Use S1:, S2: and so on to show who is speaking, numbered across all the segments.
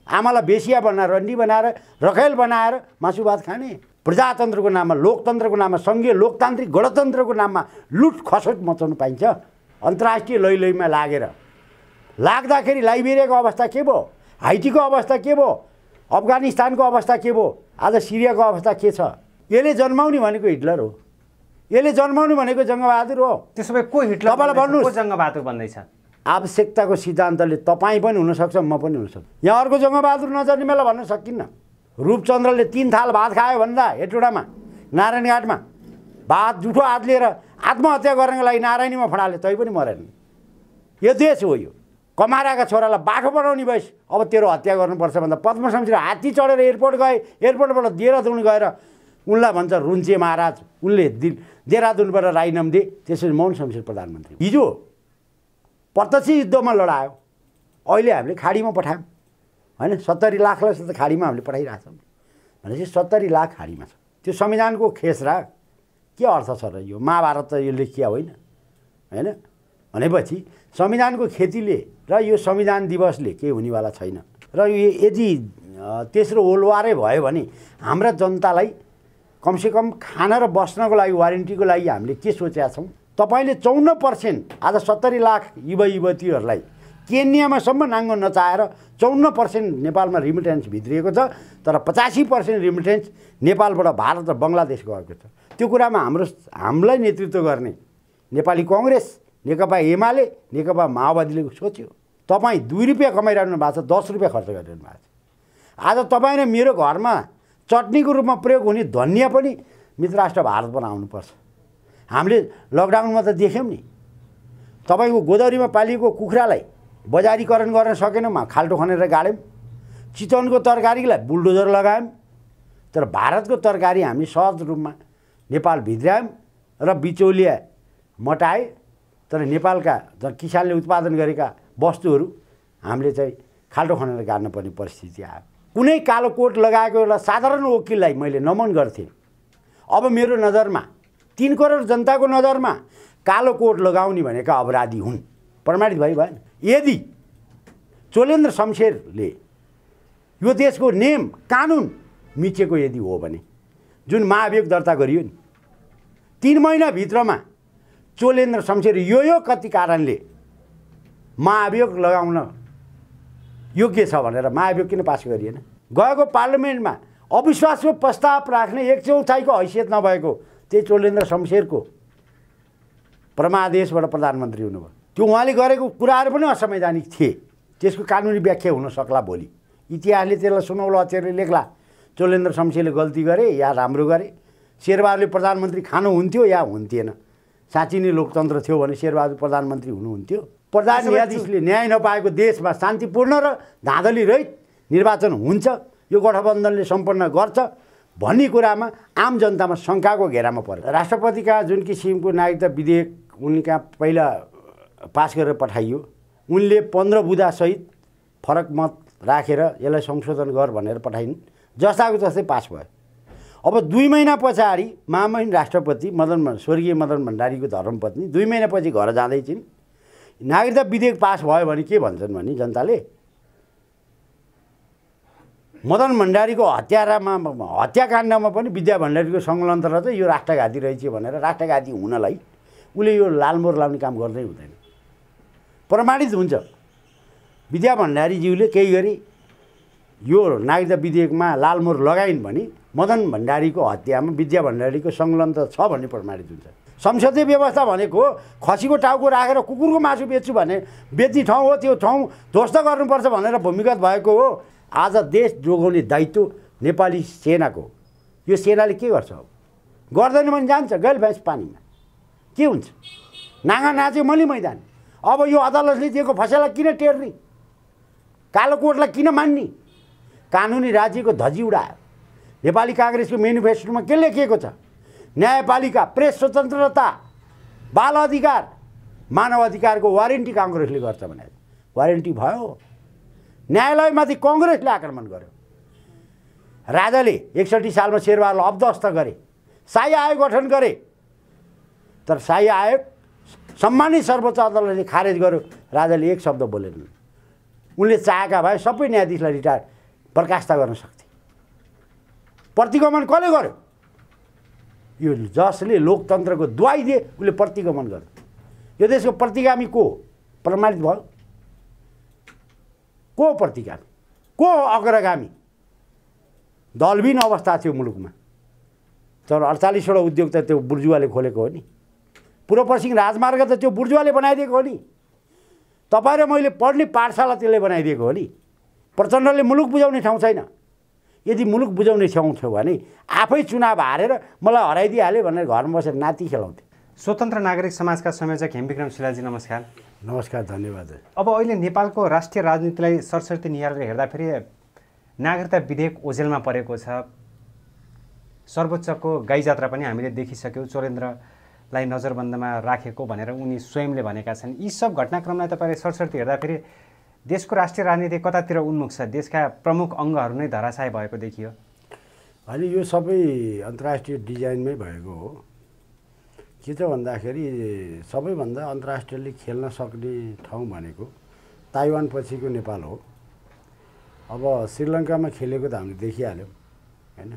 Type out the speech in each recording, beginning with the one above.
S1: आमालाई बेसिया बनाएर रन्डी बनाएर रखेल बनाएर मासु भात खाने प्रजातन्त्रको नाममा लोकतन्त्रको नाममा सङ्घीय लोकतान्त्रिक गणतन्त्रको नाममा लुट खसोट मचाउनु पाइन्छ अन्तर्राष्ट्रिय लैलैमा लागेर लाग्दाखेरि लाइबेरियाको अवस्था के भयो हाइटीको अवस्था के भयो अफगानिस्तानको अवस्था के भयो आज सिरियाको अवस्था के छ यसले जन्माउने भनेको हिटलर हो यसले जन्माउनु भनेको जङ्गबहादुर हो
S2: त्यसो भए को हिटलर
S1: तपाईलाई भन्नु
S2: को जङ्गबहादुर भन्दैछ
S1: आवश्यकताको सिद्धान्तले तपाईँ पनि हुनसक्छ म पनि हुनसक्छु यहाँ अर्को जङ्गबहादुर नजन्मेला भन्न सकिन्न रूपचन्द्रले 3 थाल भात खायो भन्दा हेटोडामा नारायणघाटमा भात जुठो हात लिएर आत्महत्या गर्नको लागि नारायणीमा फडाले तै पनि मरेन यो देश हो यो कमाराका छोरालाई बाटो बनाउने भएछ अब तेरो हत्या गर्नुपर्छ भन्दा पद्मशमशेर हात्ती चढेर एयरपोर्ट गए एयरपोर्टबाट देहरादुन गएर उनलाई भन्छ रुन्चे महाराज उनले देहरादुनबाट राजीनामा दिए त्यसपछि मौन शमशेर प्रधानमन्त्री हिजो प्रत्यक्ष युद्धमा लडायो अहिले हामीले खाडीमा पठायौँ हैन 70 लाखलाई त खाडीमा हामीले पठाइरहेको छौँ भनेपछि 70 लाख खाडीमा छ त्यो संविधानको खेसरा के अर्थ छ र यो महाभारत त यो लेखिया होइन हैन भनेपछि संविधानको खेतीले र यो संविधान दिवसले केही हुनेवाला छैन र यदि तेस्रो ओलवारै भयो भने हाम्रा जनतालाई कमसेकम खाना र बस्नको लागि वारेन्टीको लागि हामीले के सोचेका छौँ तपाईले 54% आज 70 लाख युवा युवतीहरूलाई केन्यामा सम्म नाङ्गो नचाएर 54% नेपालमा रिमिटेन्स भित्रिएको छ तर 85% रिमिटेन्स नेपालबाट भारत र बङ्गलादेश गएको छ त्यो कुरामा हामीलाई नेतृत्व गर्ने नेपाली कांग्रेस नेकपा एमाले नेकपा माओवादीले सोच्यो तपाईँ 2 रुपैयाँ कमाइरहनु भएको छ 10 रुपैयाँ खर्च गरिरहनु भएको छ आज तपाईँ र मेरो घरमा चटनीको रूपमा प्रयोग हुने धनिया पनि मित्रराष्ट्र भारत बनाउनुपर्छ हामीले लकडाउनमा त देख्यौँ नि तपाईको गोदावरीमा पालिएको कुखुरालाई बजारीकरण गर्न सकेनौँ खाल्टो खनेर गाड्यौँ चितवनको तरकारीलाई बुलडोजर लगायौँ तर भारतको तरकारी हामी सहज रूपमा नेपाल भित्रायौँ र बिचौलिया मटाए तर नेपालका किसानले उत्पादन गरेका वस्तुहरू हामीले चाहिँ खाल्टो खनेर गाड्न पर्ने परिस्थिति आयो कुनै कालो कोट लगाएको एउटा साधारण वकिललाई मैले नमन गर्थेँ अब मेरो नजरमा 3 करोड जनताको नजरमा कालो कोट लगाउने भनेका अपराधी हुन् प्रमाणित भएन यदि चोलेन्द्र शमशेरले यो देशको नियम कानुन मिचेको यदि हो भने जुन महाभियोग दर्ता गरियो नि 3 महिना भित्रमा चोलेन्द्र शमशेर यो कति कारणले महाभियोग लगाउन योग्य छ भनेर महाभियोग किन पास गरिएन गएको पार्लियामेन्टमा अविश्वासको प्रस्ताव राख्ने 1/4 को हैसियत नभएको त्यही चोलेन्द्र शमशेरको परमादेशबाट प्रधानमन्त्री हुनुभयो त्यो उहाँले गरेको कुराहरू पनि असंवैधानिक थिए त्यसको कानुनी व्याख्या हुन सक्ला भोलि इतिहासले त्यसलाई सुनौलो अक्षरले लेख्ला चोलेन्द्र शमशेरले गल्ती गरे या राम्रो गरे शेरबहादुरले प्रधानमन्त्री खानु हुन्थ्यो या हुन्थेन साँच्चै नै लोकतन्त्र थियो भने शेरबहादुर प्रधानमन्त्री हुनुहुन्थ्यो प्रधान न्यायाधीशले न्याय नपाएको देशमा शान्तिपूर्ण र धाँधली रहित निर्वाचन हुन्छ यो गठबन्धनले सम्पन्न गर्छ भन्ने कुरामा आम जनतामा शङ्काको घेरामा पर्यो राष्ट्रपतिका जुन किसिमको नागरिकता विधेयक उनका पहिला पास गरेर पठाइयो उनले 15 बुँदा सहित फरक मत राखेर यसलाई संशोधन गर भनेर पठाइन् जस्ताको जस्तै पास भयो अब 2 महिना पछाडि महामहिम राष्ट्रपति स्वर्गीय मदन भण्डारीको धर्मपत्नी 2 महिनापछि घर जाँदै छिन् नागरिकता विधेयक पास भयो भने के भन्छन् भने जनताले मदन भण्डारीको हत्याकाण्डमा पनि विद्या भण्डारीको संलग्न चाहिँ यो राष्ट्रघाती रहेछ भनेर राष्ट्रघाती हुनलाई उले यो लालमोहर लाउने काम गर्दै हुँदैन प्रमाणित हुन्छ विद्या भण्डारीज्यूले केही गरी यो नागरिकता विधेयकमा लालमोहर लगाइन् भने मदन भण्डारीको हत्यामा विद्या भण्डारीको संलग्न छ भन्ने प्रमाणित हुन्छ संसदीय व्यवस्था भनेको खसीको टाउको राखेर कुकुरको मासु बेच्छु भने बेच्ने ठाउँ हो त्यो ठाउँ ध्वस्त गर्नुपर्छ भनेर भूमिगत भएको हो आज देश जोगाउने दायित्व नेपाली सेनाको यो सेनाले के गर्छ गर्दैन भने जान्छ गैल भैँस पानीमा के हुन्छ नागा नाच्यो मली मैदान अब यो अदालतले दिएको फैसला किन टेर्ने कालो कोटलाई किन मान्ने कानुनी राज्यको धजी उडायो नेपाली कांग्रेसको मेनिफेस्टोमा के लेखिएको छ न्यायपालिका प्रेस स्वतन्त्रता बाल अधिकार मानव अधिकारको वारेन्टी कांग्रेसले गर्छ भने वारेन्टी भयो न्यायालयमाथि कांग्रेसले आक्रमण गर्यो राजाले 61 सालमा शेरबहादुरलाई अब्दस्त गरे शाही आयोग गठन गरे तर शाही आयोग सम्मानित सर्वोच्च अदालतले खारेज गर्यो राजाले एक शब्द बोलेनन् उनले चाहेका भए सबै न्यायाधीशलाई रिटायर बर्खास्त गर्न सक्थे। प्रतिगमन कसले गर्यो? यो जसले लोकतन्त्रको दुहाई दिए उसले प्रतिगमन गर्यो। यो देशको प्रतिगामी को प्रमाणित भयो? को प्रतिगामी, को अग्रगामी? दलबिन अवस्था थियो मुलुकमा। तर 48वटा उद्योग त त्यो बुर्जुवाले खोलेको हो नि। पूर्व पश्चिम राजमार्ग त त्यो बुर्जुवाले बनाइदिएको हो नि। तपाईँ र मैले पढ्ने पाठशाला त्यसले बनाइदिएको हो नि। प्रचण्डले मुलुक बुझाउने ठाउँ छैन। यदि मुलुक बुझाउने ठाउँ थियो भने आफै चुनाव हारेर मलाई हराइदिइहाल्यो भनेर घरमा बसेर नाति खेलाउँथे।
S2: स्वतन्त्र नागरिक समाजका संयोजक हेमविक्रम शिलाजी, नमस्कार।
S1: नमस्कार, धन्यवाद।
S2: अब अहिले नेपालको राष्ट्रिय राजनीतिलाई सरसर्ती निहारेर हेर्दाखेरि नागरिकता विधेयक ओझेलमा परेको छ। सर्वोच्चको गाई जात्रा पनि हामीले देखिसक्यौँ, चोरेन्द्रलाई नजरबन्दमा राखेको भनेर उनी स्वयंले भनेका छन्। यी सब घटनाक्रमलाई तपाईँले सरसर्ती हेर्दाखेरि देशको राष्ट्रिय राजनीति कतातिर उन्मुख छ? देशका प्रमुख अङ्गहरू नै धराशायी भएको देखियो।
S1: अहिले यो सबै अन्तर्राष्ट्रिय डिजाइनमै भएको हो। के छ भन्दाखेरि सबैभन्दा अन्तर्राष्ट्रियले खेल्न सक्ने ठाउँ भनेको ताइवान पछिको नेपाल हो। अब श्रीलङ्कामा खेलेको त हामीले देखिहाल्यौँ होइन।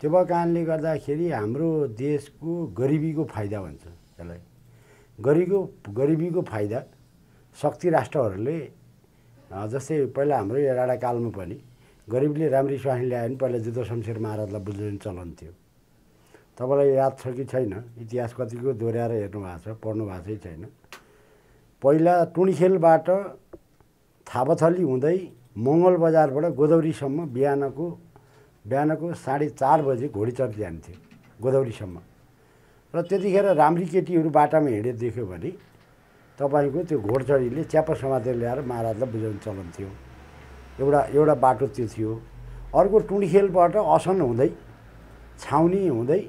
S1: त्यो भएको कारणले गर्दाखेरि हाम्रो देशको गरिबीको फाइदा भन्छ त्यसलाई। गरिबीको फाइदा शक्ति राष्ट्रहरूले, जस्तै पहिला हाम्रो राणा कालमा पनि गरिबले राम्री स्वास्नी ल्यायो भने पहिला जुद्ध शमशेर महाराजलाई बुझ्ने चलन थियो। तपाईँलाई याद छ कि छैन, इतिहास कतिको दोहोऱ्याएर हेर्नु भएको छ, पढ्नु भएको छैन। पहिला टुणीखेलबाट थापाथली हुँदै मङ्गल बजारबाट गोदौरीसम्म बिहानको 4:30 बजे घोडी चढी जान्थ्यो गोदौरीसम्म। र त्यतिखेर राम्री केटीहरू बाटामा हिँडे देख्यो भने तपाईँको त्यो घोडचढीले च्याप्पा समातेर ल्याएर महाराजलाई बुझाउने चलन थियो। एउटा बाटो त्यो थियो। अर्को टुणीखेलबाट असन हुँदै छाउनी हुँदै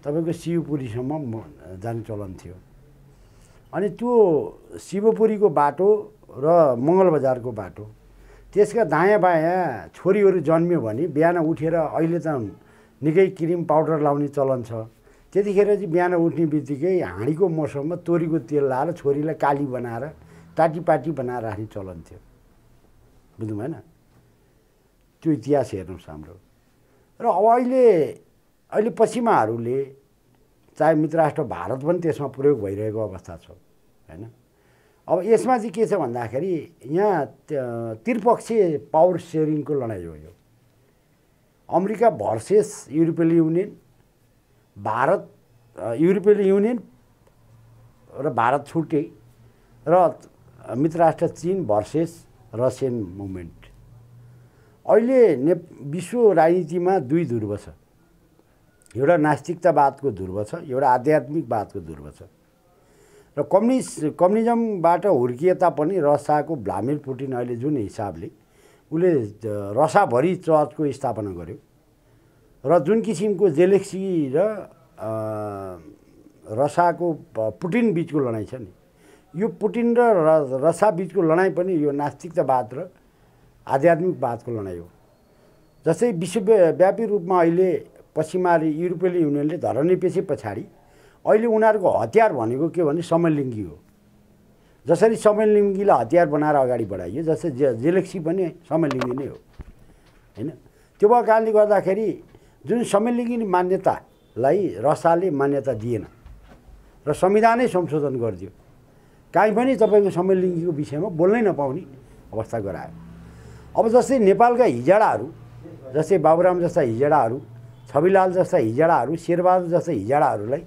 S1: तपाईँको शिवपुरीसम्म जाने चलन थियो। अनि त्यो शिवपुरीको बाटो र मङ्गल बजारको बाटो, त्यसका दायाँ बायाँ छोरीहरू जन्मियो भने बिहान उठेर, अहिले त निकै क्रिम पाउडर लाउने चलन छ, त्यतिखेर चाहिँ बिहान उठ्ने बित्तिकै हाँडीको मौसममा तोरीको तेल लाएर छोरीलाई काली बनाएर टाटीपाटी बनाएर राख्ने चलन थियो। बुझ्नु भएन? त्यो इतिहास हेर्नुहोस् हाम्रो। र अब अहिले पश्चिमाहरूले, चाहे मित्रराष्ट्र भारत पनि त्यसमा प्रयोग भइरहेको अवस्था छ होइन। अब यसमा चाहिँ के छ भन्दाखेरि यहाँ त्रिपक्षीय पावर सेयरिङको लडाइँ हो यो। America versus European union, Bharat European union र भारत छुट्टै, र मित्रराष्ट्र चीन भर्सेस रसियन मुभमेन्ट। अहिले विश्व राजनीतिमा दुई ध्रुव छ। एउटा नास्तिकतावादको ध्रुव छ, एउटा आध्यात्मिकवादको ध्रुव छ। र कम्युनिजमबाट हुर्किए तापनि रसियाको भ्लादिमिर पुटिन अहिले जुन हिसाबले उसले रसियाभरि चर्चको स्थापना गर्यो, र जुन किसिमको जेलेन्स्की र रसियाको पुटिन बिचको लडाइँ छ नि, यो पुटिन र रसिया बिचको लडाइँ पनि यो नास्तिकतावाद र आध्यात्मिकवादको लडाइँ हो। जस्तै विश्वव्यापी रूपमा अहिले पश्चिमाली युरोपियन युनियनले धरनीपेक्षी पछाडि अहिले उनीहरूको हतियार भनेको के भने समलिङ्गी हो। जसरी समलिङ्गीलाई हतियार बनाएर अगाडि बढाइयो, जस्तै जेलेन्स्की पनि समलिङ्गी नै हो होइन। त्यो भएको कारणले गर्दाखेरि जुन समलिङ्गी मान्यतालाई रसियाले मान्यता दिएन र संविधानै संशोधन गरिदियो। काहीँ पनि तपाईँको समलिङ्गीको विषयमा बोल्नै नपाउने अवस्था गरायो। अब जस्तै नेपालका हिजडाहरू, जस्तै बाबुराम जस्ता हिजडाहरू, छविलाल जस्ता हिजडाहरू, शेरबहादुर जस्ता हिजडाहरूलाई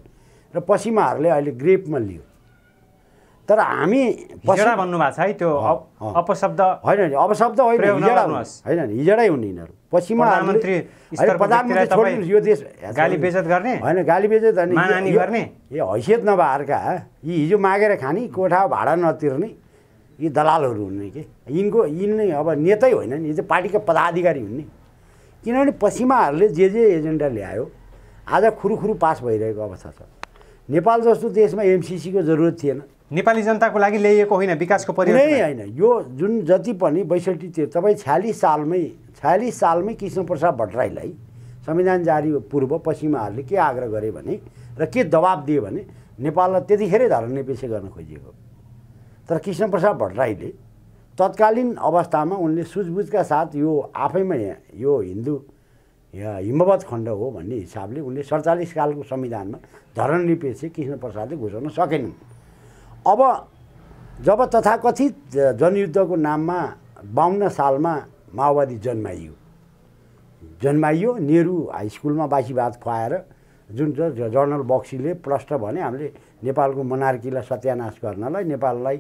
S1: र पश्चिमाहरूले अहिले ग्रेपमा लियो। तर हामी
S2: हिजडा भन्नुभएको छ है, त्यो अपशब्द
S1: होइन नि, अपशब्द होइन, हिजडा होइन नि, हिजडै हुन् यिनीहरू। पश्चिमाहरूले प्रधानमन्त्री छोड्नु यो देश
S2: गाली बेइज्जत गर्ने
S1: होइन, गाली बेइज्जत
S2: मानहानि गर्ने,
S1: हैसियत नभएका यी हिजो मागेर खाने, कोठा भाडा नतिर्ने यी दलालहरू हुन् कि यिनै अब नेतै होइन नि, यो चाहिँ पार्टीका पदाधिकारी हुन् नि। किनभने पश्चिमाहरूले जे एजेन्डा ल्यायो आज खुरुखुरु पास भइरहेको अवस्था छ। नेपाल जस्तो देशमा एमसिसीको जरुरत थिएन।
S2: नेपाली जनताको लागि ल्याइएको होइन, विकासको परिवर्तन
S1: होइन। यो जुन जति पनि 62 तपाईँ 46 सालमै कृष्णप्रसाद भट्टराईलाई संविधान जारी पूर्व पश्चिमाहरूले के आग्रह गरे भने र के दबाब दिए भने नेपाललाई त्यतिखेरै धरनीपेक्षी गर्न खोजिएको। तर कृष्णप्रसाद भट्टराईले तत्कालीन अवस्थामा उनले सुझबुझका साथ यो आफैमा यो हिमवत खण्ड हो भन्ने हिसाबले उनले 47 सालको संविधानमा धरणनिरपेक्ष कृष्णप्रसादले घोषणा सकेनन्। अब जब तथाकथित जनयुद्धको नाममा 52 सालमा माओवादी जन्माइयो नेहरू हाई स्कुलमा बासी भात खुवाएर जुन जनरल बक्सीले प्रष्ट भने हामीले नेपालको मोनार्कीलाई सत्यानाश गर्नलाई नेपाललाई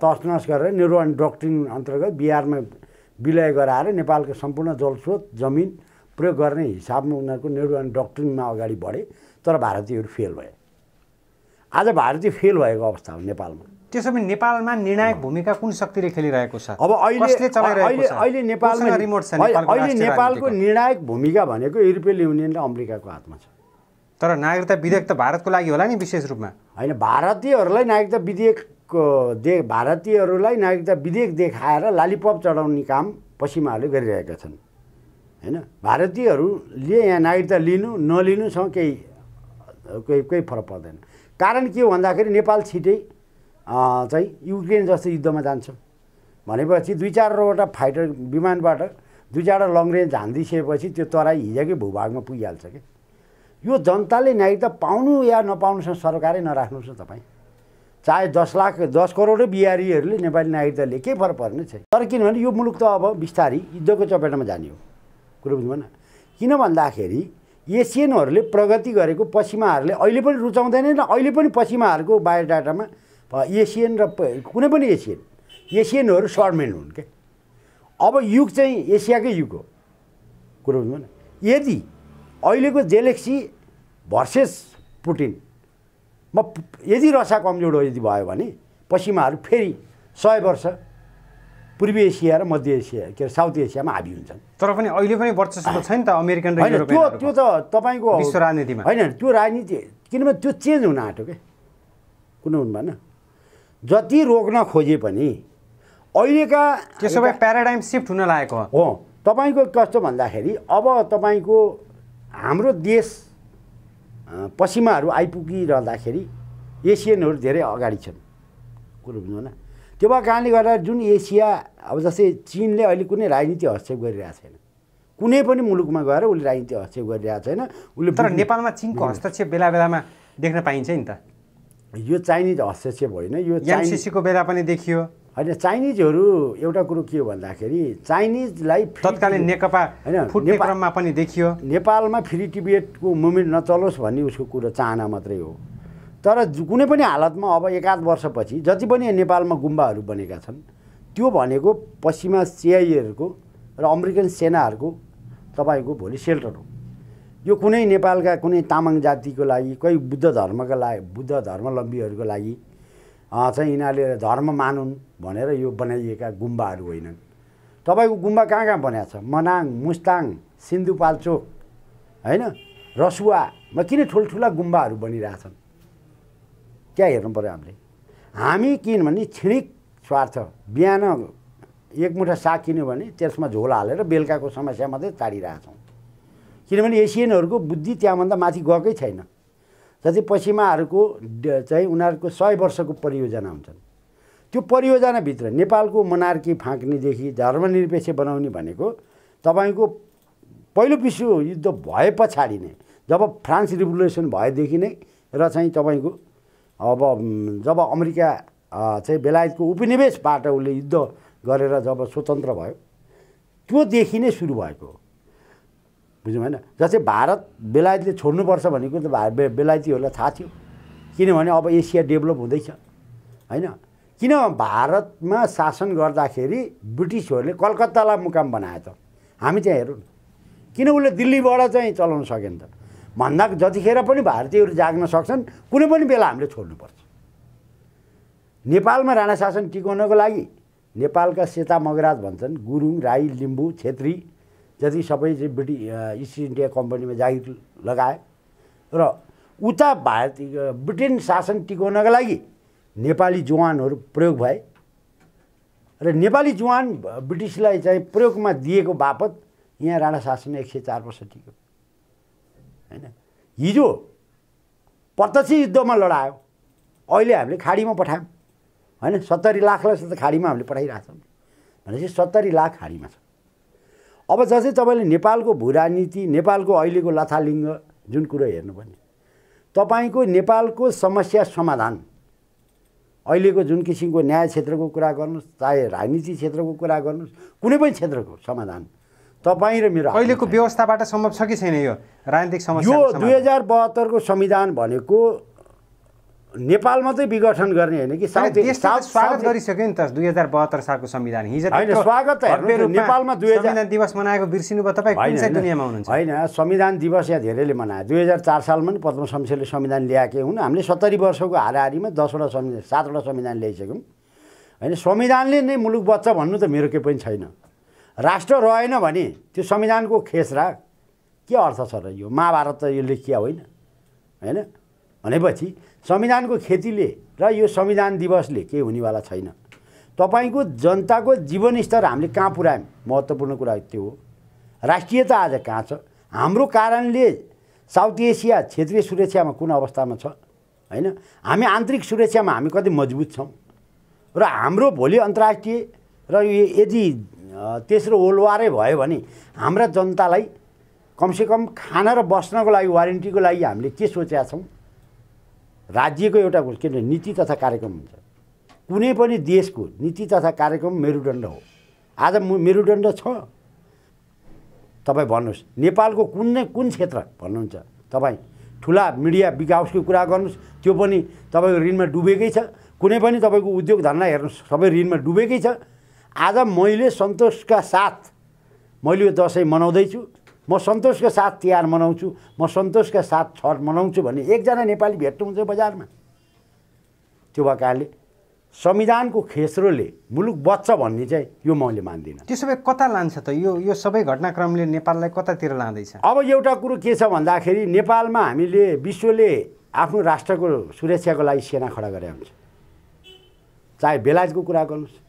S1: तसनस गरेर नेहरू डक्ट्रिन अन्तर्गत बिहारमा विलय गराएर नेपालको सम्पूर्ण जलस्रोत जमिन प्रयोग गर्ने हिसाबमा उनीहरूको नेहरू डक्ट्रिनमा अगाडि बढे। तर भारतीयहरू फेल भए। आज भारतीय फेल भएको अवस्था हो नेपालमा।
S2: त्यसो भने नेपालमा निर्णायक भूमिका कुन शक्तिले खेलिरहेको छ?
S1: अब अहिले नेपालको निर्णायक भूमिका भनेको युरोपियन युनियन र अमेरिकाको हातमा छ।
S2: तर नागरिकता विधेयक त भारतको लागि होला नि विशेष रूपमा।
S1: होइन, भारतीयहरूलाई नागरिकता विधेयक देखाएर लालीपप चढाउने काम पश्चिमाहरूले गरिरहेका छन्। होइन, भारतीयहरूले यहाँ नागरिकता लिनु नलिनुसँग केही फरक पर्दैन। कारण के हो भन्दाखेरि नेपाल छिटै चाहिँ युक्रेन जस्तो युद्धमा जान्छ भनेपछि 2-4वटा फाइटर विमानबाट 2-4 लङ रेन्ज हान्दिसकेपछि त्यो तराई हिजोकै भूभागमा पुगिहाल्छ कि। यो जनताले नागरिकता पाउनु या नपाउनुसँग सरकारै नराख्नुहोस् न तपाईँ। चाहे 10 करोडै बिहारीहरूले नेपाली नागरिकता लिए केही फरक पर्ने छैन। तर किनभने यो मुलुक त अब बिस्तारै युद्धको चपेटामा जाने हो। कुरो बुझ्नु भएन? किन भन्दाखेरि एसियनहरूले प्रगति गरेको पश्चिमाहरूले अहिले पनि रुचाउँदैनन् र अहिले पनि पश्चिमाहरूको बायोडाटामा एसियन र कुनै पनि एसियनहरू सर्टमेन हुन् के। अब युग चाहिँ एसियाकै युग हो। कुरो बुझ्नु भएन? यदि अहिलेको जेलेक्सी भर्सेस पुटिनमा यदि रसा कमजोर यदि भयो भने पश्चिमाहरू फेरि 100 वर्ष पूर्वी एसिया र मध्य एसिया के अरे साउथ एसियामा हाबी हुन्छन्।
S2: तर पनि अहिले पनि वर्चस्व छ नि त अमेरिकन र
S1: युरोपियन। त्यो त तपाईँको
S2: विश्व राजनीतिमा
S1: होइन, त्यो राजनीति किनभने त्यो चेन्ज हुन आँट्यो क्या। कुन हुनु भएन? जति रोक्न खोजे पनि अहिलेका
S2: त्यसो भए प्याराडाइम सिफ्ट हुन लागेको
S1: हो। तपाईँको कस्तो भन्दाखेरि अब तपाईँको हाम्रो देश पश्चिमाहरू आइपुगिरहँदाखेरि एसियनहरू धेरै अगाडि छन्। कुरो बुझ्नु भएन? त्यो भएको कारणले गर्दा जुन एसिया अब जस्तै चीनले अहिले कुनै राजनीति हस्तक्षेप गरिरहेको छैन। कुनै पनि मुलुकमा गएर उसले राजनीति हस्तक्षेप गरिरहेको छैन उसले।
S2: तर नेपालमा चीनको हस्तक्षेप बेला बेलामा देख्न पाइन्छ नि त।
S1: यो चाइनिज हस्तक्षेप होइन, यो
S2: एमसिसीको बेला पनि देखियो।
S1: होइन, चाइनिजहरू एउटा कुरो के हो भन्दाखेरि चाइनिजलाई
S2: तत्कालीन नेकपा फुट्ने क्रममा पनि देखियो।
S1: नेपालमा फ्री टिबेटको मुभमेन्ट नचलोस् भन्ने उसको कुरो चाहना मात्रै हो। तर कुनै पनि हालतमा अब 1-8 वर्षपछि जति पनि नेपालमा गुम्बाहरू बनेका छन् त्यो भनेको पश्चिमा सिआइएहरूको र अमेरिकन सेनाहरूको तपाईँको भोलि सेल्टर हो। यो कुनै नेपालका कुनै तामाङ जातिको लागि कोही बुद्ध धर्मावलम्बीहरूको लागि चाहिँ यिनीहरूले धर्म मानुन् भनेर यो बनाइएका गुम्बाहरू होइनन्। तपाईँको गुम्बा कहाँ कहाँ बनाएको छ? मनाङ, मुस्ताङ, सिन्धुपाल्चोक, होइन, रसुवामा किन ठुल्ठुला गुम्बाहरू बनिरहेछन्? क्या हेर्नु पऱ्यो हामीले? हामी किनभने क्षणिक स्वार्थ बिहान एक मुठा साग किन्यो भने त्यसमा झोल हालेर बेलुकाको समस्या मात्रै टाढिरहेछौँ। किनभने एसियनहरूको बुद्धि त्यहाँभन्दा माथि गएकै छैन। जति पश्चिमाहरूको चाहिँ उनीहरूको 100 वर्षको परियोजना हुन्छन्। त्यो परियोजनाभित्र नेपालको मोनार्की फाँक्नेदेखि धर्मनिरपेक्ष बनाउने भनेको तपाईँको पहिलो विश्व युद्ध भए पछाडि नै जब फ्रान्स रिभोल्युसन भएदेखि नै र चाहिँ तपाईँको अब जब अमेरिका चाहिँ बेलायतको उपनिवेशबाट उसले युद्ध गरेर जब स्वतन्त्र भयो त्योदेखि नै सुरु भएको हो। बुझ्नु भएन? जस्तै भारत बेलायतले छोड्नुपर्छ भनेको त बेलायतीहरूलाई थाहा थियो। किनभने अब एसिया डेभलप हुँदैछ होइन। किन भारतमा शासन गर्दाखेरि ब्रिटिसहरूले कलकत्तालाई मुकाम बनायो त? हामी त्यहाँ हेरौँ किन उसले दिल्लीबाट चाहिँ चलाउन सकेन त भन्दा जतिखेर पनि भारतीयहरू जाग्न सक्छन् कुनै पनि बेला हामीले छोड्नुपर्छ। नेपालमा राणा शासन टिकाउनको लागि नेपालका सेता मगराज भन्छन्, गुरुङ, राई, लिम्बू, छेत्री जति सबै चाहिँ इस्ट इन्डिया कम्पनीमा जागिर लगाए र उता ब्रिटेन शासन टिकाउनका लागि नेपाली जवानहरू प्रयोग भए र नेपाली जवान ब्रिटिसलाई चाहिँ प्रयोगमा दिएको बापत यहाँ राणा शासन 104 वर्ष टिक्यो होइन। हिजो प्रत्यक्ष युद्धमा लडायो, अहिले हामीले खाडीमा पठायौँ। होइन 70 लाखलाई त खाडीमा हामीले पठाइरहेको छौँ भनेपछि 70 लाख खाडीमा छ। अब जस्तै तपाईँले नेपालको भूराजनीति नेपालको अहिलेको लथालिङ्ग जुन कुरो हेर्नुपर्ने तपाईँको नेपालको समस्या समाधान अहिलेको जुन किसिमको न्याय क्षेत्रको कुरा गर्नुहोस् चाहे राजनीति क्षेत्रको कुरा गर्नुहोस् कुनै पनि क्षेत्रको समाधान तपाईँ र मेरो
S2: अहिलेको व्यवस्थाबाट सम्भव छ कि छैन यो राजनीतिक समस्या?
S1: यो 2072 को संविधान भनेको नेपाल मात्रै विघटन गर्ने होइन कि
S2: स्वागत गरिसक्यो नि त 2072 सालको संविधान। हिजो
S1: स्वागत त नेपालमा
S2: संविधान दिवस मनाएको बिर्सिनु भयो तपाईँ? कुन चाहिँ दुनियाँमा हुनुहुन्छ?
S1: होइन संविधान दिवस यहाँ धेरैले मनायो। 2004 सालमा नि पद्म शमशेरले संविधान ल्याएकै हुन्। हामीले 70 वर्षको हाराहारीमा 10वटा संविधान 7वटा संविधान ल्याइसक्यौँ होइन। संविधानले नै मुलुक बच्छ भन्नु त मेरो केही पनि छैन। राष्ट्र रहेन भने त्यो संविधानको खेसरा के अर्थ छ र? यो महाभारत त यो लेखिया होइन होइन भनेपछि संविधानको खेतीले र यो संविधान दिवसले केही हुनेवाला छैन। तपाईँको जनताको जीवनस्तर हामीले कहाँ पुर्यायौँ महत्त्वपूर्ण कुरा त्यो हो। राष्ट्रियता आज कहाँ छ? हाम्रो कारणले साउथ एसिया क्षेत्रीय सुरक्षामा कुन अवस्थामा छ होइन? हामी आन्तरिक सुरक्षामा हामी कति मजबुत छौँ र हाम्रो भोलि अन्तर्राष्ट्रिय र यदि तेस्रो वर्ल्ड वारै भयो भने हाम्रा जनतालाई कमसेकम खाना र बस्नको लागि वारेन्टीको लागि हामीले के सोचेका छौँ? राज्यको एउटा के भन्छ नीति तथा कार्यक्रम हुन्छ। कुनै पनि देशको नीति तथा कार्यक्रम मेरुदण्ड हो। आज मेरुदण्ड छ। तपाईँ भन्नुहोस् नेपालको कुन क्षेत्र भन्नुहुन्छ? तपाईँ ठुला मिडिया विकासको कुरा गर्नुहोस् त्यो पनि तपाईँको ऋणमा डुबेकै छ। कुनै पनि तपाईँको उद्योग धन्दा हेर्नुहोस् सबै ऋणमा डुबेकै छ। आज मैले सन्तोषका साथ मैले यो दसैँ मनाउँदैछु, म सन्तोषका साथ तिहार मनाउँछु, म सन्तोषका साथ छठ मनाउँछु भन्ने एकजना नेपाली भेट्नुहुन्छ बजारमा? त्यो भएको कारणले संविधानको खेस्रोले मुलुक बच्छ भन्ने चाहिँ यो मैले मान्दिनँ।
S2: त्यो सबै कता लान्छ त? यो सबै घटनाक्रमले नेपाललाई कतातिर लाँदैछ?
S1: अब एउटा कुरो के छ भन्दाखेरि नेपालमा हामीले विश्वले आफ्नो राष्ट्रको सुरक्षाको लागि सेना खडा गरे हुन्छ। चाहे बेलायतको कुरा गर्नुहोस्,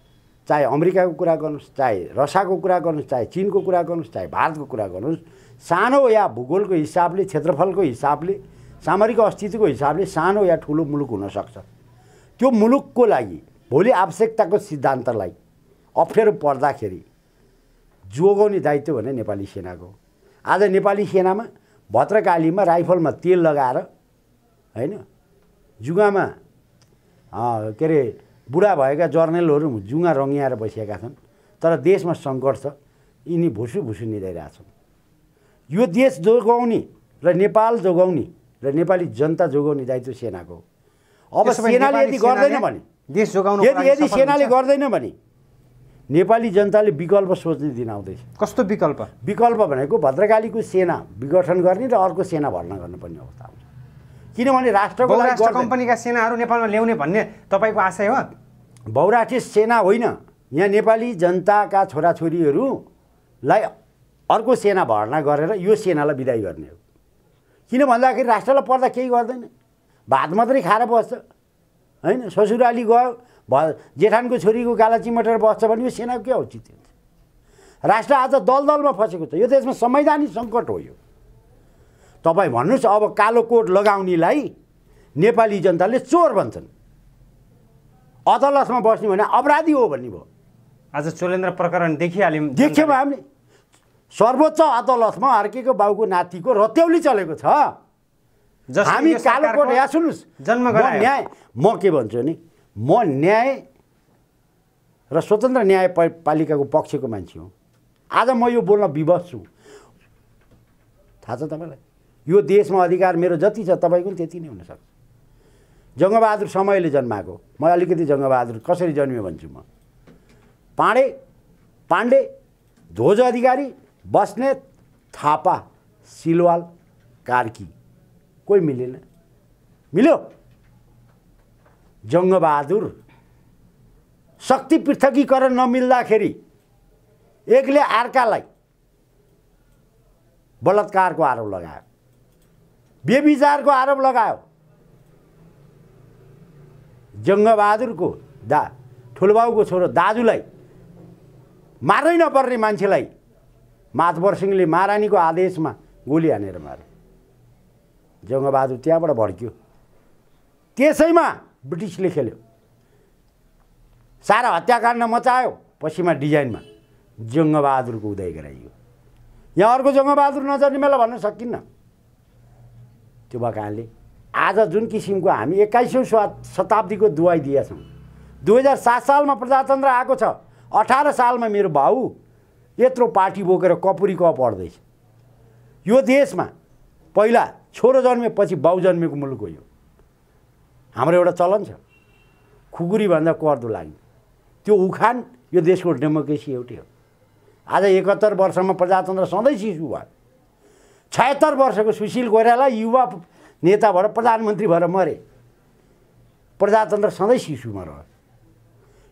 S1: चाहे अमेरिकाको कुरा गर्नुहोस्, चाहे रसियाको कुरा गर्नुहोस्, चाहे चीनको कुरा गर्नुहोस्, चाहे भारतको कुरा गर्नुहोस्, सानो या भूगोलको हिसाबले क्षेत्रफलको हिसाबले सामरिक अस्तित्वको हिसाबले सानो या ठुलो मुलुक हुनसक्छ। त्यो मुलुकको लागि भोलि आवश्यकताको सिद्धान्तलाई अप्ठ्यारो पर्दाखेरि जोगाउने दायित्व भने नेपाली सेनाको। आज नेपाली सेनामा भद्रकालीमा राइफलमा तेल लगाएर होइन जुगामा के अरे बुढा भएका जर्नलहरू जुङ्गा रङ्ग्याएर बसिएका छन्। तर देशमा सङ्कट छ, यिनी भुसु निदाइरहेछन्। यो देश जोगाउने र नेपाल जोगाउने र नेपाली जनता जोगाउने दायित्व सेनाको हो। अब सेनाले यदि गर्दैन भने
S2: देश जोगाउनु
S1: यदि सेनाले गर्दैन भने नेपाली जनताले विकल्प सोच्ने दिन आउँदैछ।
S2: कस्तो विकल्प?
S1: विकल्प भनेको भद्रकालीको सेना विघटन गर्ने र अर्को सेना भर्ना गर्नुपर्ने अवस्था आउँछ। किनभने राष्ट्रको लागि
S2: कम्पनीका सेनाहरू नेपालमा ल्याउने भन्ने तपाईँको आशय हो?
S1: बहुराष्ट्रिय सेना होइन, यहाँ नेपाली जनताका छोराछोरीहरूलाई अर्को सेना भर्ना गरेर यो सेनालाई बिदाई गर्ने हो। किन भन्दाखेरि राष्ट्रलाई पर्दा केही गर्दैन, भात मात्रै खाएर बस्छ होइन। ससुराली गयो जेठानको छोरीको गाला चिमटेर बस्छ भने यो सेनाको के औचित्य हुन्छ? राष्ट्र आज दलदलमा फसेको छ। यो देशमा संवैधानिक सङ्कट हो। यो तपाईँ भन्नुहोस् अब कालो कोट लगाउनेलाई नेपाली जनताले चोर भन्छन्, अदालतमा बस्ने भने अपराधी हो भन्ने भयो।
S2: आज चोलेन्द्र प्रकरण देखिहाल्यौँ,
S1: देख्यौँ हामीले। सर्वोच्च अदालतमा अर्केको बाउको नातिको रत्याउली चलेको छ। हामी कालो कोट या सुन्नुहोस् न्याय म के भन्छु नि, म न्याय र स्वतन्त्र न्यायपालिकाको पक्षको मान्छे हो। आज म यो बोल्न विवश छु। थाहा छ तपाईँलाई यो देशमा अधिकार मेरो जति छ तपाईँको पनि त्यति नै हुनसक्छ। जङ्गबहादुर समयले जन्माएको, म अलिकति जङ्गबहादुर कसरी जन्मियो भन्छु म। पाण्डे, ध्वज अधिकारी, बस्नेत, थापा, सिलवाल, कार्की, कोही मिलेन? मिल्यो? जङ्गबहादुर शक्ति पृथकीकरण नमिल्दाखेरि एकले अर्कालाई बलात्कारको आरोप लगायो, व्यभिचारको आरोप लगायो। जङ्गबहादुरको ठुलोबाउको छोरो दाजुलाई मार्नै नपर्ने मान्छेलाई मातबर सिंहले महारानीको आदेशमा गोली हानेर मारे। जङ्गबहादुर त्यहाँबाट भड्क्यो। त्यसैमा ब्रिटिसले खेल्यो। सारा हत्याकाण्ड मचायो, पश्चिमा डिजाइनमा जङ्गबहादुरको उदय गराइयो। यहाँ अर्को जङ्गबहादुर नजर्ने बेला भन्न सकिन्न। त्यो भएको कारणले आज जुन किसिमको हामी 21औं शताब्दीको दुहाई दिएका छौँ। 2007 सालमा प्रजातन्त्र आएको छ, 18 सालमा मेरो बाउ यत्रो पार्टी बोकेर कपुरी क पढ्दैछ। यो देशमा पहिला छोरो जन्मेपछि बाउ जन्मेको मुलुक हो यो। हाम्रो एउटा चलन छ, खुकुरीभन्दा कर्दो लाग्ने। त्यो उखान यो देशको डेमोक्रेसी एउटै हो। आज 71 वर्षमा प्रजातन्त्र सधैँ शिशु भयो। 76 वर्षको सुशील कोइराला युवा नेताबाट प्रधानमन्त्री भएर मरे। प्रजातन्त्र सधैँ शिशुमा रह्यो।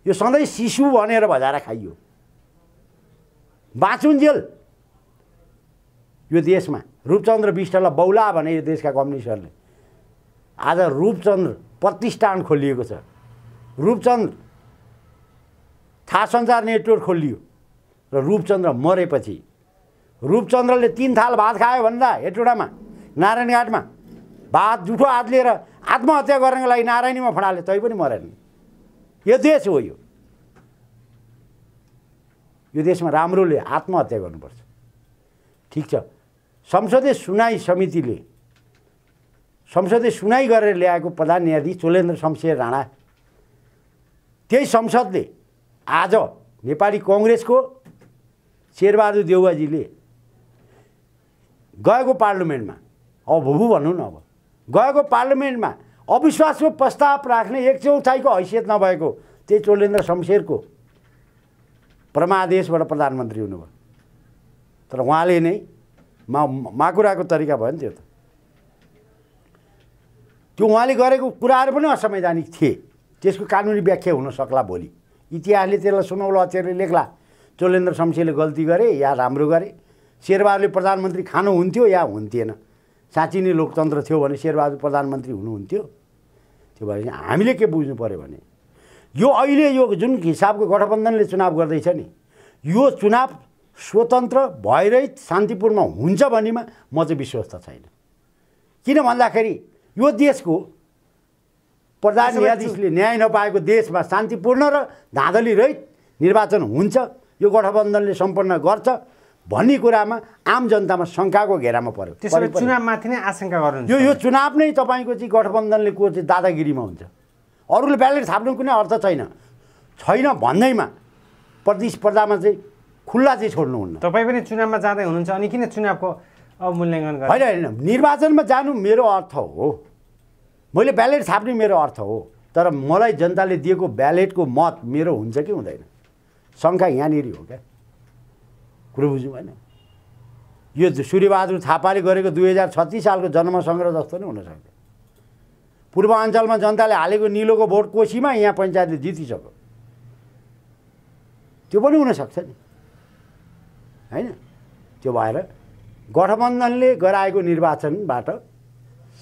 S1: यो सधैँ शिशु भनेर बजाएर खाइयो। बाँचुन्जेल यो देशमा रूपचन्द्र बिष्टलाई बौला भने यो देशका कम्युनिस्टहरूले आज रूपचन्द्र प्रतिष्ठान खोलिएको छ। रूपचन्द्र थाहा सञ्चार नेटवर्क खोलियो र रूपचन्द्र मरेपछि रूपचन्द्रले 3 थाल भात खायो भन्दा हेटौडामा नारायणघाटमा भात जुठो हात लिएर आत्महत्या गर्नको लागि नारायणीमा फडाले, तै पनि मरेन। यो देश हो। यो देशमा राम्रोले आत्महत्या गर्नुपर्छ। ठिक छ, संसदीय सुनाई समितिले संसदीय सुनाई गरेर ल्याएको प्रधान न्यायाधीश चोलेन्द्र शमशेर राणा, त्यही संसदले आज नेपाली कङ्ग्रेसको शेरबहादुर देउवाजीले गएको पार्लिमेन्टमा, अब भुभु भनौँ न, अब गएको पार्लिमेन्टमा अविश्वासको प्रस्ताव राख्ने 1/4 हैसियत नभएको त्यही चोलेन्द्र शमशेरको परमादेशबाट प्रधानमन्त्री हुनुभयो। तर उहाँले नै माकुराको तरिका भयो नि। त्यो उहाँले गरेको कुराहरू पनि असंवैधानिक थिए। त्यसको कानुनी व्याख्या हुन सक्ला भोलि। इतिहासले त्यसलाई सुनौलो अक्षरले लेख्ला, चोलेन्द्र शमशेरले गल्ती गरे या राम्रो गरे। शेरबहादुरले प्रधानमन्त्री खानुहुन्थ्यो या हुन्थेन। साँच्ची नै लोकतन्त्र थियो भने शेरबहादुर प्रधानमन्त्री हुनुहुन्थ्यो। त्यो भएपछि हामीले के बुझ्नु पर्यो भने यो अहिले यो जुन हिसाबको गठबन्धनले चुनाव गर्दैछ नि, यो चुनाव स्वतन्त्र भयरहित शान्तिपूर्ण हुन्छ भन्नेमा म चाहिँ विश्वस्त छैन। किन भन्दाखेरि यो देशको प्रधान न्यायाधीशले न्याय नपाएको देशमा शान्तिपूर्ण र धाँधली रहित निर्वाचन हुन्छ, यो गठबन्धनले सम्पन्न गर्छ भन्ने कुरामा आम जनतामा शङ्काको घेरामा पर्यो।
S2: त्यसैले चुनावमाथि नै आशंका गर्नुहुन्छ।
S1: यो चुनाव नै तपाईँको चाहिँ गठबन्धनले को चाहिँ दादागिरीमा हुन्छ। अरूले ब्यालेट थाप्नु कुनै अर्थ छैन भन्दैमा प्रतिस्पर्धामा चाहिँ खुल्ला चाहिँ छोड्नुहुन्न।
S2: तपाईँ पनि चुनावमा जाँदै हुनुहुन्छ, अनि किन चुनावको अवमूल्याङ्कन गर्नु?
S1: होइन, निर्वाचनमा जानु मेरो अर्थ हो, मैले ब्यालेट थाप्ने मेरो अर्थ हो। तर मलाई जनताले दिएको ब्यालेटको मत मेरो हुन्छ कि हुँदैन, शङ्का यहाँनिर हो क्या। कुरो बुझ्नु भएन? यो सूर्यबहादुर थापाले गरेको 2036 सालको जनमसङ्ग्रह जस्तो नै हुनसक्छ। पूर्वाञ्चलमा जनताले हालेको निलोको भोट कोसीमा यहाँ पञ्चायतले जितिसक्यो, त्यो पनि हुनसक्छ नि, होइन? त्यो भएर गठबन्धनले गराएको निर्वाचनबाट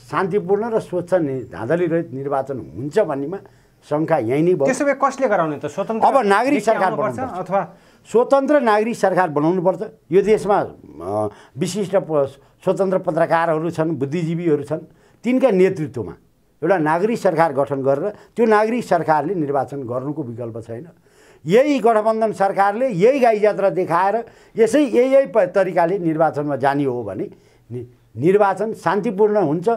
S1: शान्तिपूर्ण र स्वच्छ धाँधली रहित निर्वाचन हुन्छ भन्नेमा शङ्का यहीँ नै भयो।
S2: त्यसो भए कसले गराउने त? स्वतन्त्र
S1: अब नागरिक सरकार बनाउनुपर्छ
S2: अथवा
S1: स्वतन्त्र नागरिक सरकार बनाउनुपर्छ। यो देशमा विशिष्ट स्वतन्त्र पत्रकारहरू छन्, बुद्धिजीवीहरू छन्, तिनका नेतृत्वमा एउटा नागरिक सरकार गठन गरेर त्यो नागरिक सरकारले निर्वाचन गर्नुको विकल्प छैन। यही गठबन्धन सरकारले यही गाई जात्रा देखाएर यही तरिकाले निर्वाचनमा जाने हो भने निर्वाचन शान्तिपूर्ण हुन्छ,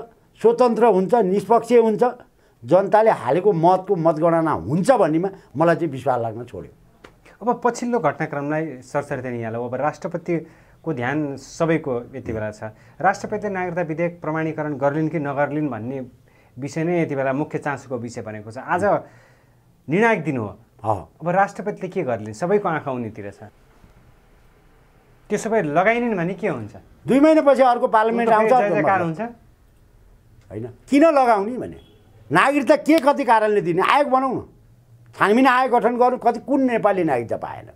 S1: स्वतन्त्र हुन्छ, निष्पक्ष हुन्छ, जनताले हालेको मतको मतगणना हुन्छ भन्नेमा मलाई चाहिँ विश्वास लाग्न छोड्यो।
S2: अब पछिल्लो घटनाक्रमलाई सरसर्ती यहाँलाई अब राष्ट्रपतिको ध्यान सबैको यति बेला छ। राष्ट्रपतिले नागरिकता विधेयक प्रमाणीकरण गर्लिन् कि नगर्लिन् भन्ने विषय नै यति बेला मुख्य चासोको विषय बनेको छ। आज निर्णायक दिन हो। अब राष्ट्रपतिले के गर्लिन्? सबैको आँखा उनीतिर छ। त्यसो भए लगाइनिन् भने के हुन्छ?
S1: 2 महिनापछि अर्को पार्लिमेन्ट आउँछ
S2: हुन्छ
S1: होइन? किन लगाउने भने नागरिकता के कति कारणले दिने? आयोग बनाउँ न, छानबिन आयोग गठन गर्नु। कति कुन नेपाली नागरिकता पाएन?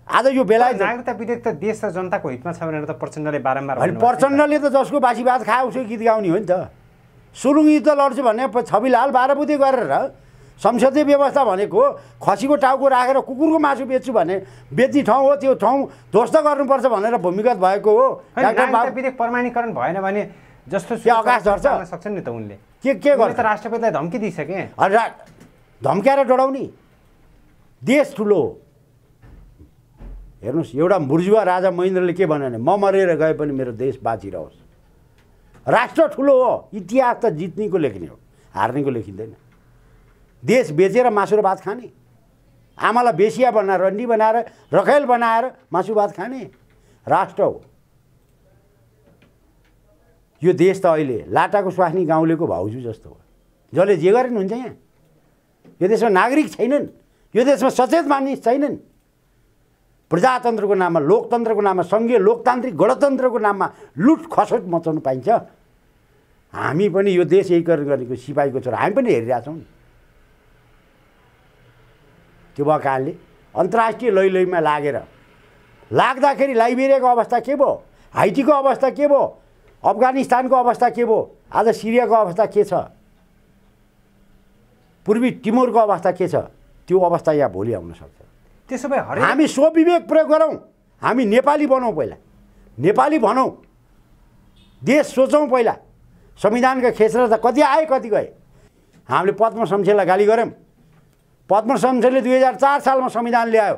S1: आज यो बेला
S2: नागरिकता विधेयक त देश र जनताको हितमा छ भनेर त प्रचण्डले बारम्बार
S1: होइन, प्रचण्डले त जसको बासी भात खायो उसको गीत गाउने हो नि त। सुरुङ युद्ध लड्छु भने छविलाल 12 बुधे गरेर संसदीय व्यवस्था भनेको खसीको टाउको राखेर कुकुरको मासु बेच्छु भने बेच्ने ठाउँ हो, त्यो ठाउँ ध्वस्त गर्नुपर्छ भनेर भूमिगत भएको हो।
S2: नागरिकता विधेयक प्रमाणीकरण भएन भने जस्तो
S1: आकाश झर्छ
S2: सक्छन् नि त उनले।
S1: के गर्छ?
S2: राष्ट्रपतिलाई धम्की दिइसके।
S1: धम्क्याएर डराउने? देश ठुलो हो। हेर्नुहोस्, एउटा बुर्जुवा राजा महेन्द्रले के भन्यो भने म मरेर गए पनि मेरो देश बाँचिरहोस्। राष्ट्र ठुलो हो, इतिहास त जित्नेको लेख्ने हो, हार्नेको लेखिँदैन। देश बेचेर मासु र भात खाने, आमालाई बेसिया बनाएर रन्डी बनाएर रखेल बनाएर मासु भात खाने राष्ट्र हो यो देश। त अहिले लाटाको स्वास्नी गाउँलेको भाउजू जस्तो हो, जसले जे गरेन हुन्छ। यहाँ यो देशमा नागरिक छैनन्, यो देशमा सचेत मानिस छैनन्। प्रजातन्त्रको नाममा, लोकतन्त्रको नाममा, सङ्घीय लोकतान्त्रिक गणतन्त्रको नाममा लुट खसोट मचाउनु पाइन्छ। हामी पनि यो देश एकीकरण गरेको सिपाहीको छोरा, हामी पनि हेरिरहेछौँ नि। त्यो भएको कारणले अन्तर्राष्ट्रिय लैलैमा लाग्दाखेरि लाइबेरियाको अवस्था के भयो, हाइटीको अवस्था के भयो, अफगानिस्तानको अवस्था के भयो, आज सिरियाको अवस्था के छ, पूर्वी टिमोरको अवस्था के छ, त्यो अवस्था यहाँ भोलि आउन सक्छ।
S2: त्यसो भए
S1: हामी स्वविवेक प्रयोग गरौँ, हामी नेपाली बनौँ, पहिला नेपाली भनौँ, देश सोचौँ। पहिला संविधानका खेसरा त कति आए कति गए। हामीले पद्म शमशेरलाई गाली गऱ्यौँ। पद्म शमशेरले 2004 सालमा संविधान ल्यायो।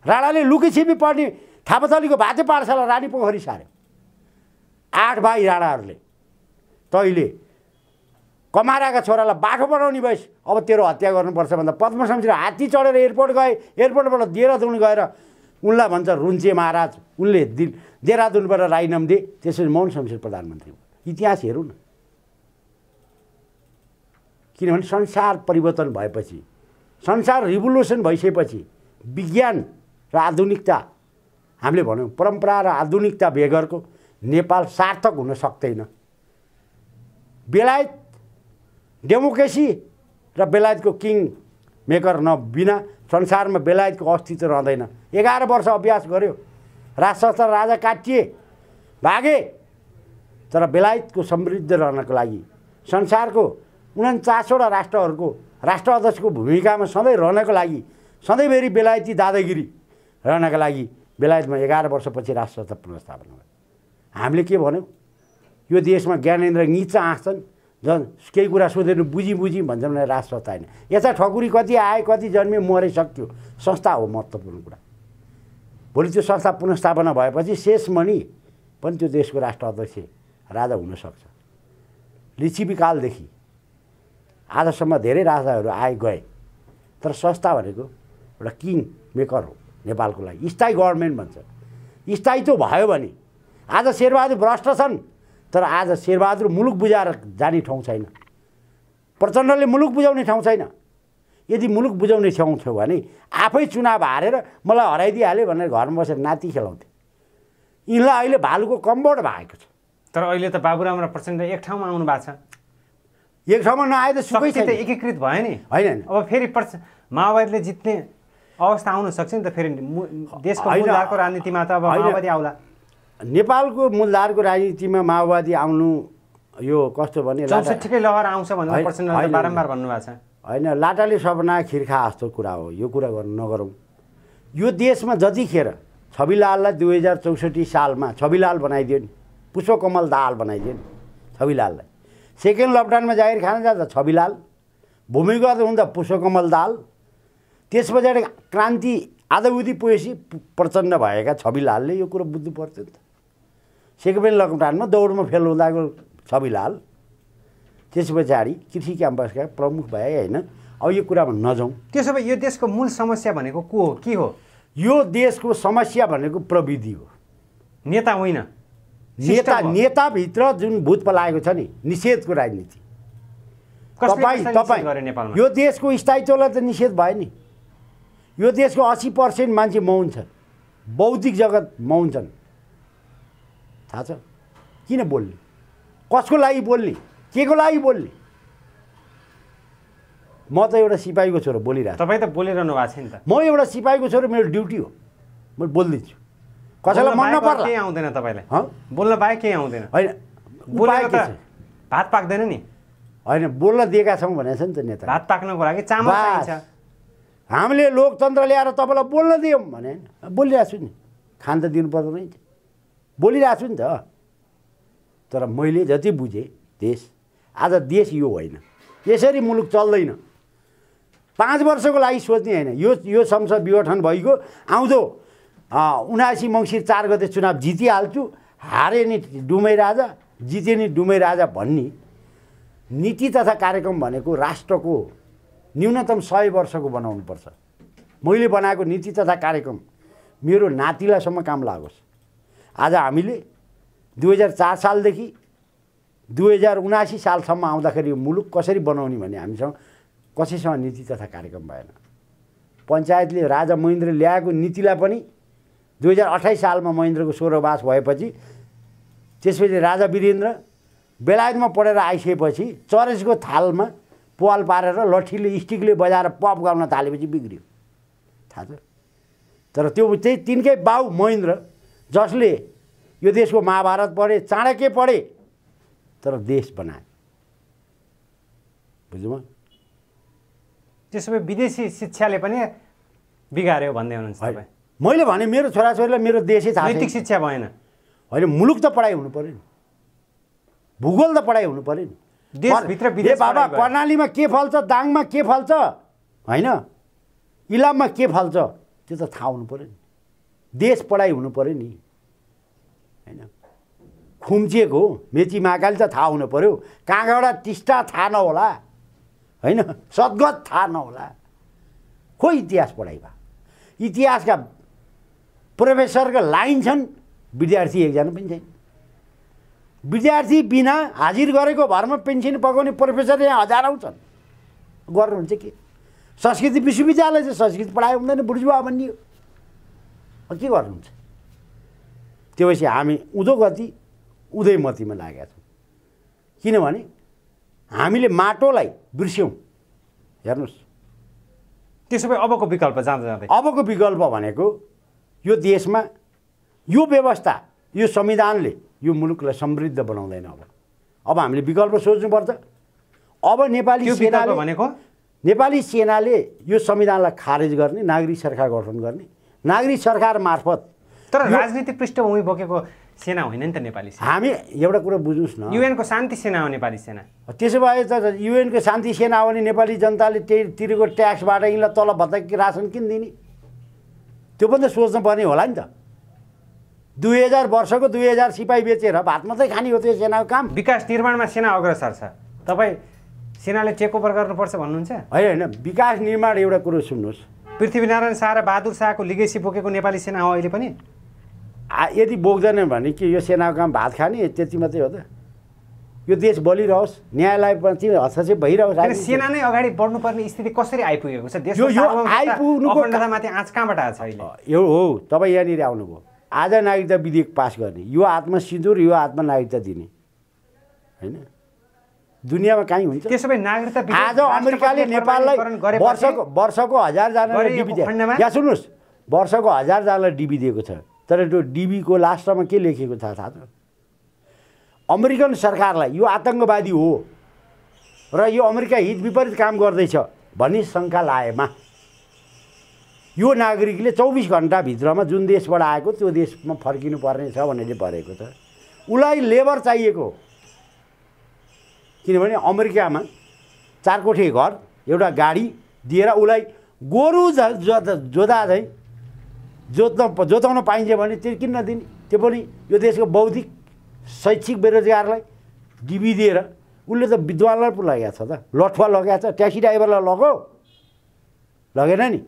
S1: राणाले लुकीछिपी पढ्ने थापाथलीको भाते पाठशाला रानी पोखरी सार्यो 8 भाइ राणाहरूले। तैँले कमाराका छोरालाई बाठो बनाउने भइस, अब तेरो हत्या गर्नुपर्छ भन्दा पद्म शमशेर हात्ती चढेर एयरपोर्ट गए। एयरपोर्टबाट देहरादुन गएर उनलाई भन्छ रुन्चे महाराज, उनले देहरादुनबाट राजीनामा दिए। त्यसपछि मोहन शमशेर प्रधानमन्त्री भयो। इतिहास हेरौँ न। किनभने संसार परिवर्तन भएपछि, संसार रिभोल्युसन भइसकेपछि विज्ञान र आधुनिकता, हामीले भन्यौँ परम्परा र आधुनिकता बेगरको नेपाल सार्थक हुन सक्दैन। बेलायत डेमोक्रेसी र बेलायतको किङ मेकर बिना संसारमा बेलायतको अस्तित्व रहँदैन। 11 वर्ष अभ्यास गर्यो, राजशास्त्र राजा काटिए, भागे। तर बेलायतको समृद्ध रहनको लागि, संसारको 49वटा राष्ट्रहरूको राष्ट्र अध्यक्षको भूमिकामा सधैँ रहनको लागि, सधैँभरि बेलायती दादागिरी रहनको लागि बेलायतमा 11 वर्षपछि राष्ट्रसत्ता पुनर्स्थापना भयो। हामीले के भन्यौँ, यो देशमा ज्ञानेन्द्र नीचा आँच्छन्, झन् केही कुरा सोधेर बुझी भन्छन् भने राष्ट्रसत्ता होइन। यता ठकुरी कति आए कति जन्मे मरे सक्यो, संस्था हो महत्त्वपूर्ण कुरा। भोलि त्यो संस्था पुनर्स्थापना भएपछि शेषमणि पनि त्यो देशको राष्ट्र अध्यक्ष राजा हुनसक्छ। लिच्छवी कालदेखि आजसम्म धेरै राजाहरू आए गए, तर संस्था भनेको एउटा किङ मेकर हो नेपालको लागि। स्थायी गभर्मेन्ट भन्छ। स्थायित्व भयो भने आज शेरबहादुर भ्रष्ट छन्, तर आज शेरबहादुर मुलुक बुझाएर जाने ठाउँ छैन। प्रचण्डले मुलुक बुझाउने ठाउँ छैन। यदि मुलुक बुझाउने ठाउँ थियो भने आफै चुनाव हारेर मलाई हराइदिइहाल्यो भनेर घरमा बसेर नाति खेलाउँथे। यिनलाई अहिले भालुको कम्बोड भएको छ।
S2: तर अहिले त बाबुराम र प्रचण्ड एक ठाउँमा आउनु भएको छ।
S1: एक ठाउँमा नआए त सुकै छैन,
S2: एकीकृत भयो नि।
S1: होइन,
S2: अब फेरि माओवादीले जित्ने अवस्था आउन सक्छ नि त। फेरि देशको मूलधारको राजनीतिमा त अब माओवादी आउला। नेपालको मूलधारको राजनीतिमा माओवादी आउनु यो कस्तो भने 64कै लहर आउँछ भनेर प्रचण्डले बारम्बार भन्नुभएको छ।
S1: होइन, लाटाले सपना खिर्खा जस्तो कुरा हो। यो कुरा गर्नु नगरौँ। यो देशमा जतिखेर छविलाललाई 2064 सालमा छविलाल बनाइदियो नि, पुष्पकमल दाहाल बनाइदियो नि छविलाललाई। सेकेन्ड लकडाउनमा जागिर खान जाँदा छविलाल, भूमिगत हुँदा पुष्पकमल दाहाल, त्यस पछाडि क्रान्ति आधाउधी पुगेपछि प्रचण्ड भएका छविलालले यो कुरो बुझ्नु पर्थ्यो नि त। सेकेन्ड लकडाउनमा दौडमा फेल हुँदाको छविलाल, त्यस पछाडि कृषि क्याम्पसका प्रमुख भए। होइन, अब यो कुरामा नजाउँ।
S2: त्यसो भए यो देशको मूल समस्या भनेको को हो, के हो?
S1: यो देशको समस्या भनेको प्रविधि हो,
S2: नेता होइन।
S1: नेताभित्र जुन भूत पलाएको छ नि, निषेधको राजनीति। तपाईँ यो देशको स्थायित्वलाई त निषेध भयो नि। यो देशको 80% मान्छे मौन छन्, बौद्धिक जगत मौन छन्। थाहा छ किन बोल्ने, कसको लागि बोल्ने, के को लागि बोल्ने? म त एउटा सिपाहीको छोरो बोलिरहेको।
S2: तपाईँ त बोलिरहनु भएको छ नि त।
S1: म एउटा सिपाहीको छोरो, मेरो ड्युटी हो, म बोल्दिन्छु। कसैलाई मन नपर्ला
S2: केही आउँदैन तपाईँलाई? बोल्न बाहेक केही आउँदैन?
S1: होइन,
S2: बोलेर त भात पाक्दैन नि।
S1: होइन, बोल्न दिएका छौँ भनेको छ नि त नेता।
S2: भात पाक्नको लागि चामल चाहिन्छ।
S1: हामीले लोकतन्त्र ल्याएर तपाईँलाई बोल्न दियौँ भने बोलिरहेको छु नि, खान त दिनु पर्दैन नि, बोलिरहेको छु नि त। तर मैले जति बुझेँ, देश आज देश यो होइन, यसरी मुलुक चल्दैन। 5 वर्षको लागि सोच्ने होइन। यो संसद विघटन भइगयो, आउँदो 79 मङ्सिर 4 गते चुनाव जितिहाल्छु, हारे नि डुमै राजा, जिते नि डुमै राजा भन्ने नीति तथा कार्यक्रम भनेको राष्ट्रको न्यूनतम 100 वर्षको बनाउनुपर्छ। मैले बनाएको नीति तथा कार्यक्रम मेरो नातिलाईसम्म काम लागोस्। आज हामीले 2004 सालदेखि 2079 सालसम्म आउँदाखेरि यो मुलुक कसरी बनाउने भन्ने हामीसँग कसैसँग नीति तथा कार्यक्रम भएन। पञ्चायतले राजा महेन्द्र ल्याएको नीतिलाई पनि 2028 सालमा महेन्द्रको स्वर्गवास भएपछि, त्यसपछि राजा वीरेन्द्र बेलायतमा पढेर आइसकेपछि चरेसको थालमा पाल पारेर लट्ठीले स्टिकले बजाएर पप गर्न थालेपछि बिग्रियो, थाहा छ। तर त्यो चाहिँ तिनकै बाउ महेन्द्र, जसले यो देशको महाभारत पढे, चाणक्य पढे, तर देश बनाए। बुझ्नुभयो?
S2: त्यसो भए विदेशी शिक्षाले पनि बिगार्यो भन्दै हुनुहुन्छ तपाईँ?
S1: मैले भने मेरो छोराछोरीलाई मेरो देशै थाहा छैन।
S2: नैतिक शिक्षा भएन
S1: होइन, मुलुक त पढाइ हुनु पऱ्यो नि, भूगोल त पढाइ हुनु पऱ्यो नि।
S2: देशभित्र विदेश
S1: बाबा कर्णालीमा के फल्छ, दाङमा के फल्छ, होइन इलाममा के फल्छ, त्यो त थाहा हुनु पऱ्यो नि। देश पढाइ हुनु पऱ्यो नि, होइन। खुम्चिएको मेची महाकाली त थाहा हुनु पऱ्यो, काँगडा टिस्टा थाहा नहोला, होइन सद्गत थाहा नहोला, खोइ इतिहास पढाइ भयो। इतिहासका प्रोफेसरका लाइन छन्, विद्यार्थी एकजना पनि छैन। विद्यार्थी बिना हाजिर गरेको भरमा पेन्सन पकाउने प्रोफेसर यहाँ हजारौँ छन्। गर्नुहुन्छ के? संस्कृति विश्वविद्यालय चाहिँ संस्कृत पढाइ हुँदैन, बुर्जुवा भनियो, के गर्नुहुन्छ? त्यो भएपछि हामी उँधो गति उदयमतीमा लागेका छौँ। किनभने हामीले माटोलाई बिर्स्यौँ। हेर्नुहोस्,
S2: त्यसो भए अबको विकल्प जाँदा जाँदै
S1: अबको विकल्प भनेको यो देशमा यो व्यवस्था, यो संविधानले यो मुलुकलाई समृद्ध बनाउँदैन। अब हामीले विकल्प सोच्नुपर्छ। अब नेपाली सेनाले
S2: भनेको
S1: नेपाली सेनाले यो संविधानलाई खारेज गर्ने, नागरिक सरकार गठन गर्ने, नागरिक सरकार मार्फत।
S2: तर राजनीतिक पृष्ठभूमि बोकेको सेना होइन नि त नेपाली सेना।
S1: हामी एउटा कुरा बुझ्नुहोस् न,
S2: युएनको शान्ति सेना हो नेपाली सेना।
S1: त्यसो भए त युएनको शान्ति सेना हो भने नेपाली जनताले त्यही तिरेको ट्याक्सबाट यिनलाई तलब भत्ता रासन किन दिने? त्यो पनि त सोच्नुपर्ने होला नि त। 2000 वर्षको 2000 सिपाही बेचेर भात मात्रै खाने हो त्यो सेनाको काम?
S2: विकास निर्माणमा सेना अग्रसर छ, तपाईँ सेनाले टेक ओभर गर्नुपर्छ भन्नुहुन्छ?
S1: होइन, विकास निर्माण एउटा कुरो सुन्नुहोस्,
S2: पृथ्वीनारायण शाह र बहादुर शाहको लिगेसी बोकेको नेपाली सेना हो अहिले पनि।
S1: यदि बोक्दैन भने के यो सेनाको काम भात खाने त्यति मात्रै हो त? यो देश बलिरहोस्, न्यायलाई पनि हस्तक्षेप भइरहोस्।
S2: सेना नै अगाडि बढ्नुपर्ने स्थिति कसरी आइपुगेको छ? देशको अखण्डतामाथि आँच कहाँबाट आएको छ अहिले?
S1: यो हो, तपाईँ यहाँनिर आउनुभयो। आज नागरिकता विधेयक पास गर्ने, यो हातमा सिन्दुर, यो हातमा नागरिकता दिने, होइन? दुनियाँमा कहीँ हुन्छ?
S2: त्यसो भए नागरिकता
S1: आज अमेरिकाले नेपाललाई वर्षको 1000 जनालाई डिबी दियो। यहाँ सुन्नुहोस्, वर्षको 1000 जनालाई डिबी दिएको छ, तर त्यो डिबीको लास्टमा के लेखेको छ थाहा छ? अमेरिकन सरकारलाई यो आतङ्कवादी हो र यो अमेरिका हित विपरीत काम गर्दैछ भन्ने शङ्का लागेमा यो नागरिकले 24 घण्टाभित्रमा जुन देशबाट आएको त्यो देशमा फर्किनु पर्ने छ भनेर परेको छ। उसलाई लेबर चाहिएको, किनभने अमेरिकामा 4 कोठे घर, एउटा गाडी दिएर उसलाई गोरु जोता चाहिँ जोताउन पाइन्छ भने त्यो किन नदिने? त्यो पनि यो देशको बौद्धिक शैक्षिक बेरोजगारलाई डिबी दिएर। उसले त विद्वानलाई पो लगेको छ त, लठुवा लगेको छ, ट्याक्सी ड्राइभरलाई लग्यो, लगेन नि?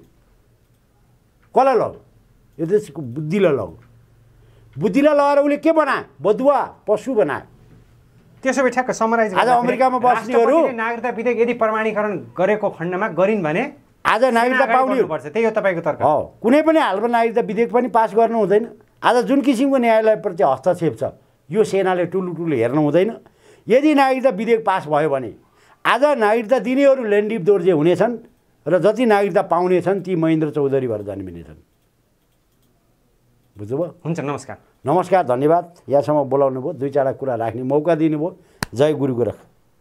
S1: कसलाई लग्यो? यो देशको बुद्धिलाई लग्यो। बुद्धिलाई लगाएर उसले के बनायो? बदुवा पशु बनायो।
S2: त्यसो भए ठ्याक्क समराइज
S1: आज अमेरिकामा बस्नेहरू
S2: नागरिकता विधेयक यदि प्रमाणीकरण गरेको खण्डमा गरिन् भने
S1: आज नागरिकता पाउने
S2: पर्छ, त्यही हो तपाईँको तर्क?
S1: हो, कुनै पनि हालमा नागरिकता विधेयक पनि पास गर्नु हुँदैन। आज जुन किसिमको न्यायालयप्रति हस्तक्षेप छ यो सेनाले टुलुटुलु हेर्नु हुँदैन। यदि नागरिकता विधेयक पास भयो भने आज नागरिकता दिनेहरू लेन्डिप दोर्जे हुनेछन् र जति नागरिकता पाउने छन् ती महेन्द्र चौधरी भएर जन्मिनेछन्। बुझ्नुभयो?
S2: हुन्छ, नमस्कार।
S1: नमस्कार, धन्यवाद। यहाँसम्म बोलाउनु भयो, 2-4 कुरा राख्ने मौका दिनुभयो। जय गुरु गोरख।